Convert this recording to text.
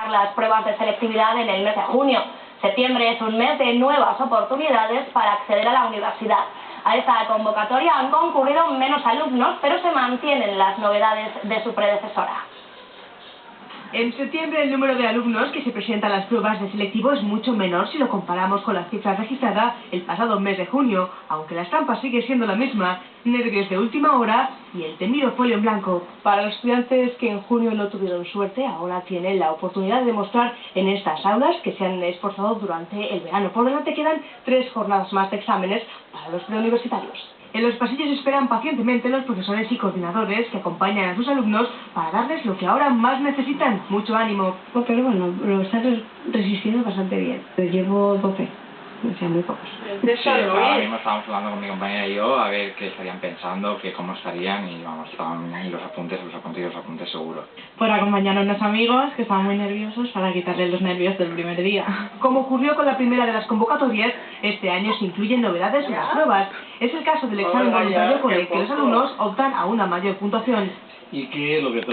Las pruebas de selectividad en el mes de junio. Septiembre es un mes de nuevas oportunidades para acceder a la universidad. A esta convocatoria han concurrido menos alumnos, pero se mantienen las novedades de su predecesora. En septiembre el número de alumnos que se presentan a las pruebas de selectivo es mucho menor si lo comparamos con las cifras registradas el pasado mes de junio, aunque la estampa sigue siendo la misma: nervios de última hora y el temido folio en blanco. Para los estudiantes que en junio no tuvieron suerte, ahora tienen la oportunidad de demostrar en estas aulas que se han esforzado durante el verano. Por delante quedan 3 jornadas más de exámenes para los preuniversitarios. En los pasillos esperan pacientemente los profesores y coordinadores que acompañan a sus alumnos para darles lo que ahora más necesitan: mucho ánimo. Pero bueno, lo están resistiendo bastante bien. Llevo 12, o sea, muy pocos. Sí, ahora mismo estábamos hablando con mi compañera y yo a ver qué estarían pensando, que cómo estarían, y vamos, estaban ahí los apuntes seguros. Por acompañar a unos amigos que estaban muy nerviosos para quitarles los nervios del primer día. Como ocurrió con la primera de las convocatorias, este año se incluyen novedades en las pruebas. Es el caso del examen voluntario con el que los alumnos optan a una mayor puntuación. ¿Y qué es lo que trae?